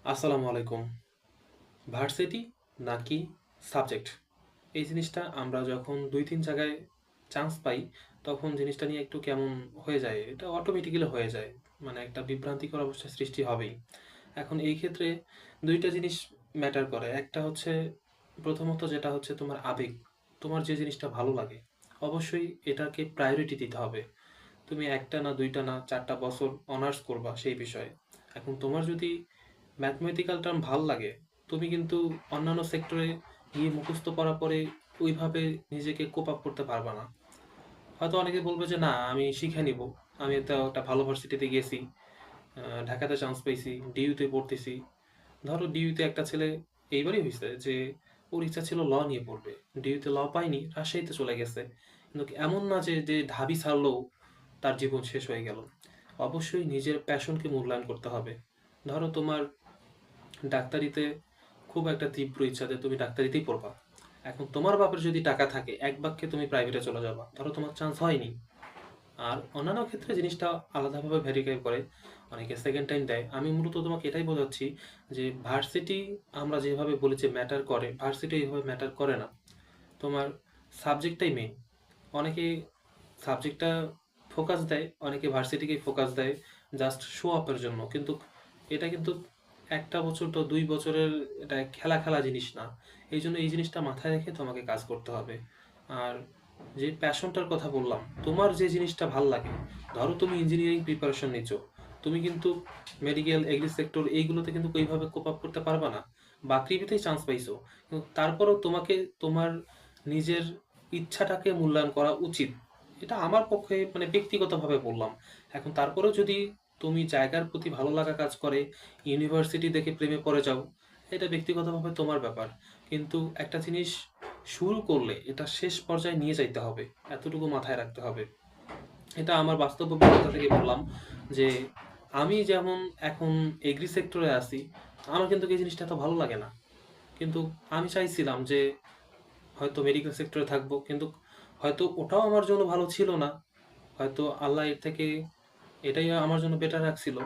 আসসালামু আলাইকুম। ভার্সিটি নাকি সাবজেক্ট? এই জিনিসটা আমরা যখন ২-৩ জায়গায় চান্স পাই, তখন জিনিসটা নিয়ে একটু কেমন হয়ে যায়। এটা অটোমেটিক্যালি হয়ে যায়। মানে একটা বিভ্রান্তিকর অবস্থার সৃষ্টি হবেই। এখন এই ক্ষেত্রে ২ টা জিনিস ম্যাটার করে। একটা হচ্ছে প্রথমত যেটা হচ্ছে তোমার আবেগ। তোমার যে জিনিসটা ভালো লাগে, অবশ্যই এটাকে প্রায়োরিটি দিতে হবে। তুমি ১ টা না ২ টা না ৪ টা বছর অনার্স করবা সেই বিষয়ে। এখন তোমার যদি ম্যাথমেটিক্যাল টার্ম ভাল লাগে, তুমি কিন্তু অন্যান্য সেক্টরে গিয়ে মুখস্থ করার পরে ওইভাবে নিজেকে কোপ আপ করতে পারবা না। হয়তো অনেকে বলবে যে না আমি শিখে নিব, আমি তো একটা ভালো ভার্সিটিতে গেছি, ঢাকাতে চান্স পাইছি, ডিইউতে পড়তেছি। ধরো ডিইউতে একটা ছেলে এইবারই হয়েছে যে ওর ইচ্ছা ছিল ল নিয়ে পড়বে, ডিইউতে ল পায়নি, রাজশাহীতে চলে গেছে। কিন্তু এমন না যে যে ঢাবি ছাড়লেও তার জীবন শেষ হয়ে গেল। অবশ্যই নিজের প্যাশনকে মূল্যায়ন করতে হবে। ধরো তোমার ডাক্তারিতে খুব একটা তীব্র ইচ্ছা যে তুমি ডাক্তারিতেই পড়বা। এখন তোমার বাপের যদি টাকা থাকে, এক বাক্যে তুমি প্রাইভেটে চলে যাবা, ধরো তোমার চান্স হয়নি। আর অন্যান্য ক্ষেত্রে জিনিসটা আলাদাভাবে ভেরিফাই করে, অনেকে সেকেন্ড টাইম দেয়। আমি মূলত তোমাকে এটাই বোঝাচ্ছি যে ভার্সিটি আমরা যেভাবে বলেছি ম্যাটার করে, ভার্সিটি এইভাবে ম্যাটার করে না। তোমার সাবজেক্টটাই মেইন। অনেকে সাবজেক্টটা ফোকাস দেয়, অনেকে ভার্সিটিকেই ফোকাস দেয় জাস্ট শো অফের জন্য। কিন্তু এটা কিন্তু ১ টা বছর তো ২ বছরের, এটা খেলা খেলা জিনিস না। এই জন্য এই জিনিসটা মাথায় রেখে তোমাকে কাজ করতে হবে। আর যে প্যাশনটার কথা বললাম, তোমার যে জিনিসটা ভাল লাগে, ধরো তুমি ইঞ্জিনিয়ারিং প্রিপারেশন নিচ্ছ, তুমি কিন্তু মেডিকেল, এগ্রি সেক্টর এইগুলোতে কিন্তু ওইভাবে কোপ আপ করতে পারবা না। বাকৃবিতেই চান্স পাইছো, কিন্তু তারপরেও তোমাকে তোমার নিজের ইচ্ছাটাকে মূল্যায়ন করা উচিত। এটা আমার পক্ষে মানে ব্যক্তিগতভাবে বললাম। এখন তারপরেও যদি তুমি জায়গার প্রতি ভালো লাগা কাজ করে, ইউনিভার্সিটি দেখে প্রেমে পড়ে যাও, এটা ব্যক্তিগতভাবে তোমার ব্যাপার। কিন্তু একটা জিনিস শুরু করলে এটা শেষ পর্যায়ে নিয়ে যাইতে হবে, এতটুকু মাথায় রাখতে হবে। এটা আমার বাস্তব অভিজ্ঞতা থেকে বললাম যে আমি যেমন এখন এগ্রি সেক্টরে আছি, আমার কিন্তু এই জিনিসটা এত ভালো লাগে না। কিন্তু আমি চাইছিলাম যে হয়তো মেডিকেল সেক্টরে থাকবো, কিন্তু হয়তো ওটাও আমার জন্য ভালো ছিল না। হয়তো আল্লাহ এর থেকে এটাই আমার জন্য বেটার রাখছিল।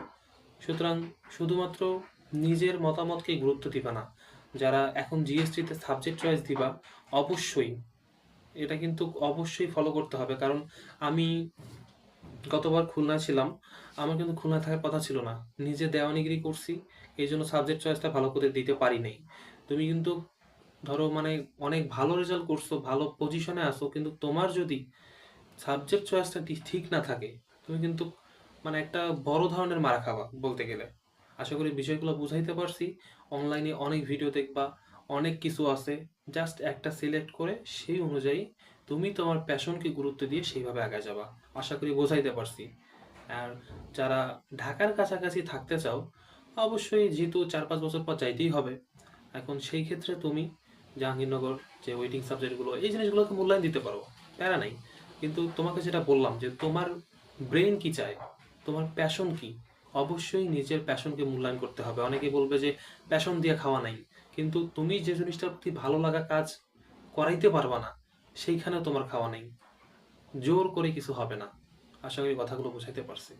সুতরাং শুধুমাত্র নিজের মতামতকে গুরুত্ব দিবা না। যারা এখন জিএসটিতে সাবজেক্ট চয়েস দিবা, অবশ্যই এটা কিন্তু অবশ্যই ফলো করতে হবে। কারণ আমি গতবার খুলনায় ছিলাম, আমার কিন্তু খুলনায় থাকার কথা ছিল না। নিজে দেওয়ানিগিরি করছি, এই জন্য সাবজেক্ট চয়েসটা ভালো করে দিতে পারি নাই। তুমি কিন্তু ধরো মানে অনেক ভালো রেজাল্ট করছো, ভালো পজিশনে আসো, কিন্তু তোমার যদি সাবজেক্ট চয়েসটা ঠিক না থাকে, তুমি কিন্তু মানে একটা বড় ধরনের মারা খাবা বলতে গেলে। আশা করি বিষয়গুলো বুঝাইতে পারছি। অনলাইনে অনেক ভিডিও দেখবা, অনেক কিছু আছে। জাস্ট একটা সিলেক্ট করে সেই অনুযায়ী তুমি তোমার প্যাশনকে গুরুত্ব দিয়ে সেইভাবে আগায় যাবা। আশা করি বোঝাইতে পারছি। আর যারা ঢাকার কাছাকাছি থাকতে চাও, অবশ্যই যেহেতু ৪-৫ বছর পর যাইতেই হবে, এখন সেই ক্ষেত্রে তুমি জাহাঙ্গীরনগর যে ওয়েটিং সাবজেক্টগুলো, এই জিনিসগুলোকে মূল্যায়ন দিতে পারো, প্যারা নাই। কিন্তু তোমাকে যেটা বললাম যে তোমার ব্রেন কি চায়, তোমার প্যাশন কি, অবশ্যই নিজের প্যাশনকে মূল্যায়ন করতে হবে। অনেকে বলবে যে প্যাশন দিয়ে খাওয়া নাই, কিন্তু তুমি যে জিনিসটার প্রতি ভালো লাগা কাজ করাইতে পারবা না, সেইখানেও তোমার খাওয়া নেই। জোর করে কিছু হবে না। আশা করি কথাগুলো বোঝাইতে পারছি।